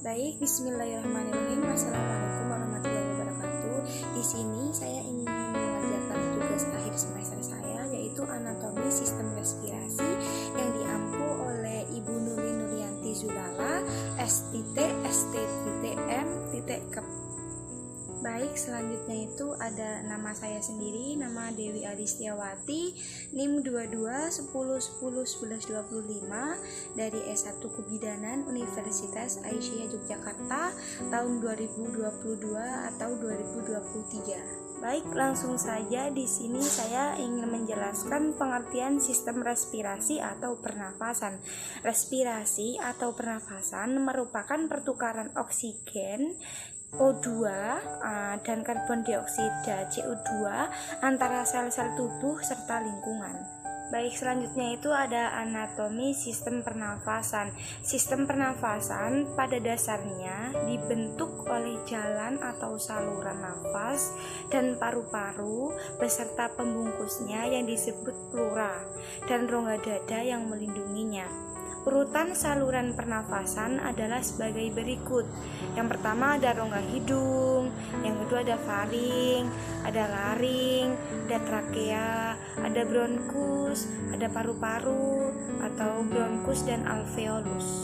Baik, bismillahirrahmanirrahim. Assalamualaikum warahmatullahi wabarakatuh. Di sini saya ingin mengerjakan tugas akhir semester saya, yaitu anatomi sistem respirasi yang diampu oleh Ibu Nuri Nurianti Zulala, S.S.M.Kep. Baik, selanjutnya itu ada nama saya sendiri, nama Dewi Alistiawati, NIM 2210101125 dari S1 Kebidanan Universitas Aisyah Yogyakarta tahun 2022 atau 2023. Baik, langsung saja di sini saya ingin menjelaskan pengertian sistem respirasi atau pernafasan. Respirasi atau pernafasan merupakan pertukaran oksigen O2 dan karbon dioksida CO2 antara sel-sel tubuh serta lingkungan. Baik, selanjutnya itu ada anatomi sistem pernafasan. Sistem pernafasan pada dasarnya dibentuk oleh jalan atau saluran nafas dan paru-paru beserta pembungkusnya yang disebut pleura dan rongga dada yang melindunginya. Urutan saluran pernafasan adalah sebagai berikut. Yang pertama ada rongga hidung, yang kedua ada faring, ada laring, ada trakea, ada bronkus, ada paru-paru atau bronkus dan alveolus.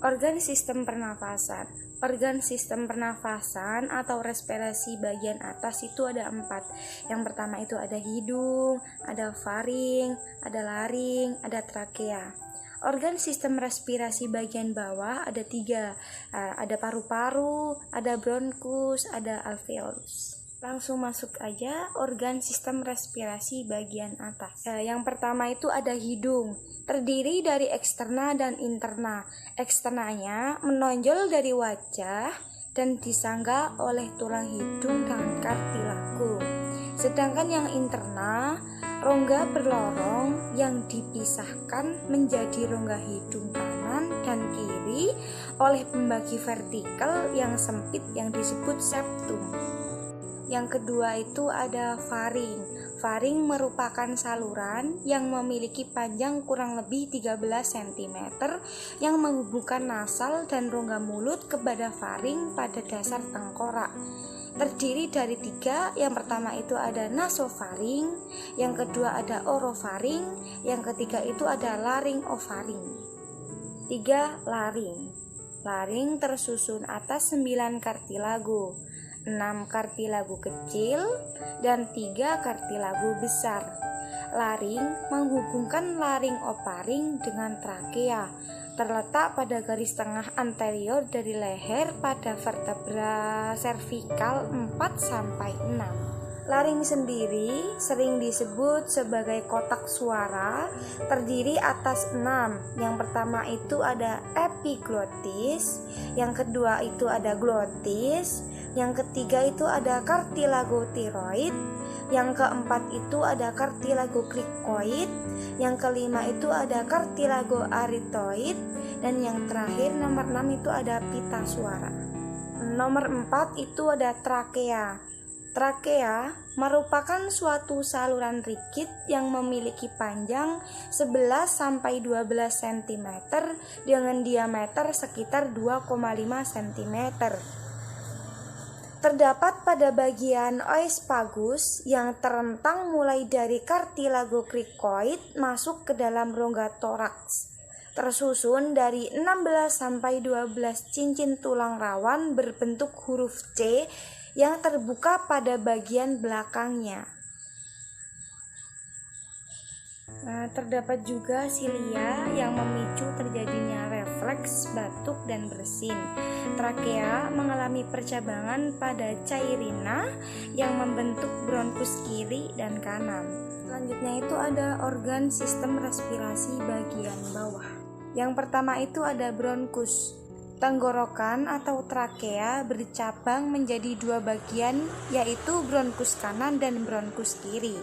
Organ sistem pernafasan. Organ sistem pernafasan atau respirasi bagian atas itu ada 4. Yang pertama itu ada hidung, ada faring, ada laring, ada trakea. Organ sistem respirasi bagian bawah ada 3. Ada paru-paru, ada bronkus, ada alveolus. Langsung masuk aja organ sistem respirasi bagian atas. Yang pertama itu ada hidung, terdiri dari eksterna dan interna. Eksternanya menonjol dari wajah dan disangga oleh tulang hidung dan kartilago. Sedangkan yang interna, rongga berlorong yang dipisahkan menjadi rongga hidung kanan dan kiri oleh pembagi vertikal yang sempit yang disebut septum. Yang kedua itu ada faring. Faring merupakan saluran yang memiliki panjang kurang lebih 13 cm yang menghubungkan nasal dan rongga mulut kepada faring pada dasar tengkorak. Terdiri dari 3, yang pertama itu ada nasofaring, yang kedua ada orofaring, yang ketiga itu ada laringofaring. 3. Laring. Laring tersusun atas 9 kartilago, 6 kartilago kecil dan 3 kartilago besar. Laring menghubungkan laringofaring dengan trakea, terletak pada garis tengah anterior dari leher pada vertebra servikal 4-6. Laring sendiri sering disebut sebagai kotak suara, terdiri atas 6. Yang pertama itu ada epiglotis, yang kedua itu ada glotis, yang ketiga itu ada kartilago tiroid, yang keempat itu ada kartilago krikoid, yang kelima itu ada kartilago aritoid, dan yang terakhir nomor 6 itu ada pita suara. Nomor 4 itu ada trakea. Trakea merupakan suatu saluran rigid yang memiliki panjang 11-12 cm dengan diameter sekitar 2,5 cm. Terdapat pada bagian oesophagus yang terentang mulai dari kartilago krikoid masuk ke dalam rongga toraks. Tersusun dari 16-12 cincin tulang rawan berbentuk huruf C yang terbuka pada bagian belakangnya. Terdapat juga silia yang memicu terjadinya refleks batuk dan bersin. Trakea mengalami percabangan pada cairina yang membentuk bronkus kiri dan kanan. Selanjutnya itu ada organ sistem respirasi bagian bawah. Yang pertama itu ada bronkus. Tenggorokan atau trakea bercabang menjadi 2 bagian, yaitu bronkus kanan dan bronkus kiri.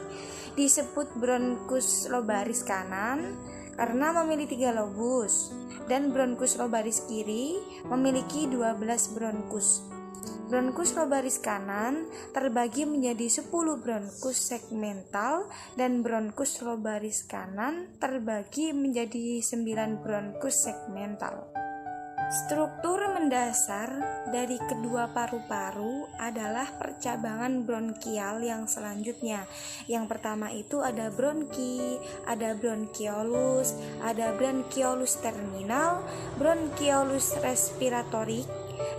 Disebut bronkus lobaris kanan karena memiliki 3 lobus, dan bronkus lobaris kiri memiliki 12 bronkus. Bronkus lobaris kanan terbagi menjadi 10 bronkus segmental dan bronkus lobaris kanan terbagi menjadi 9 bronkus segmental. Struktur mendasar dari kedua paru-paru adalah percabangan bronkial yang selanjutnya. Yang pertama itu ada bronki, ada bronkiolus, ada bronkiolus terminal, bronkiolus respiratorik,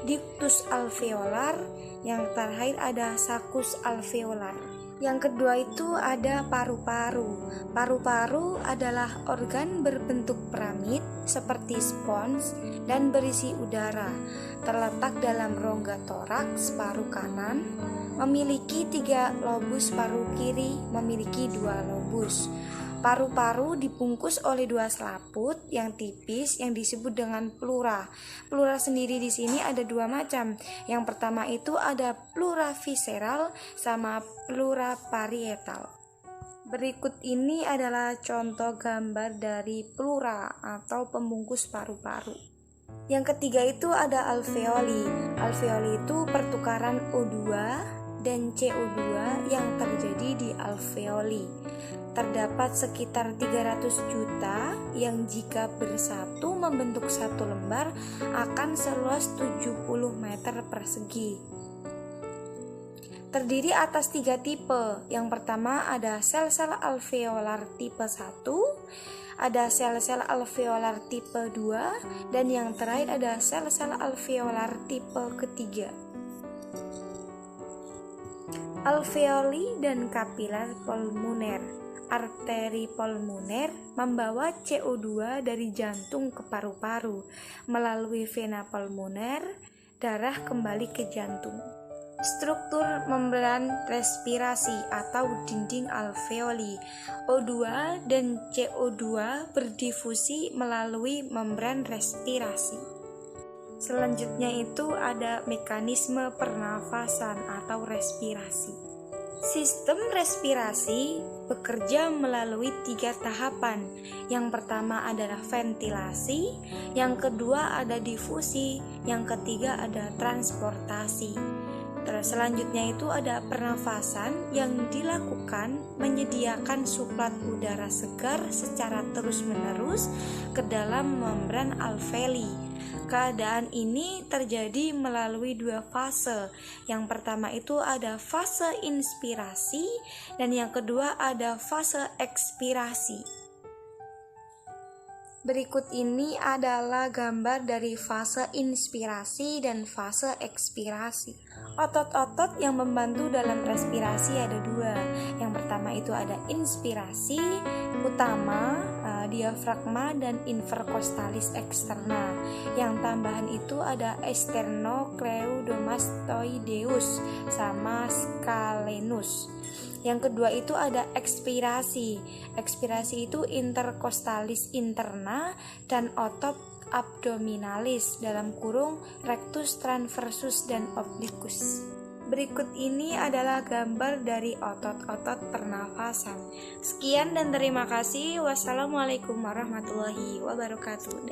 ductus alveolar, yang terakhir ada saccus alveolar. Yang kedua itu ada paru-paru. Paru-paru adalah organ berbentuk piramid seperti spons dan berisi udara. Terletak dalam rongga toraks paru kanan, memiliki 3 lobus, paru kiri memiliki 2 lobus. Paru-paru dibungkus oleh 2 selaput yang tipis yang disebut dengan pleura. Pleura sendiri di sini ada 2 macam. Yang pertama itu ada pleura visceral sama pleura parietal. Berikut ini adalah contoh gambar dari pleura atau pembungkus paru-paru. Yang ketiga itu ada alveoli. Alveoli itu pertukaran O2 dan CO2 yang terjadi di alveoli. Terdapat sekitar 300 juta yang jika bersatu membentuk satu lembar akan seluas 70 meter persegi. Terdiri atas 3 tipe. Yang pertama ada sel-sel alveolar tipe 1, ada sel-sel alveolar tipe 2, dan yang terakhir ada sel-sel alveolar tipe ketiga. Alveoli dan kapiler pulmoner. Arteri pulmoner membawa CO2 dari jantung ke paru-paru melalui vena pulmoner, darah kembali ke jantung. Struktur membran respirasi atau dinding alveoli. O2 dan CO2 berdifusi melalui membran respirasi. Selanjutnya itu ada mekanisme pernafasan atau respirasi. Sistem respirasi bekerja melalui 3 tahapan. Yang pertama adalah ventilasi, yang kedua ada difusi, yang ketiga ada transportasi. Terus selanjutnya itu ada pernafasan yang dilakukan menyediakan suplat udara segar secara terus-menerus ke dalam membran alveoli. Keadaan ini terjadi melalui 2 fase. Yang pertama itu ada fase inspirasi dan yang kedua ada fase ekspirasi. Berikut ini adalah gambar dari fase inspirasi dan fase ekspirasi. Otot-otot yang membantu dalam respirasi ada 2. Yang pertama itu ada inspirasi utama, diafragma dan intercostalis eksterna. Yang tambahan itu ada sternocleidomastoideus sama scalenus. Yang kedua itu ada ekspirasi. Ekspirasi itu intercostalis interna dan otot abdominalis dalam kurung rectus transversus dan obliquus. Berikut ini adalah gambar dari otot-otot pernafasan. Sekian dan terima kasih. Wassalamualaikum warahmatullahi wabarakatuh.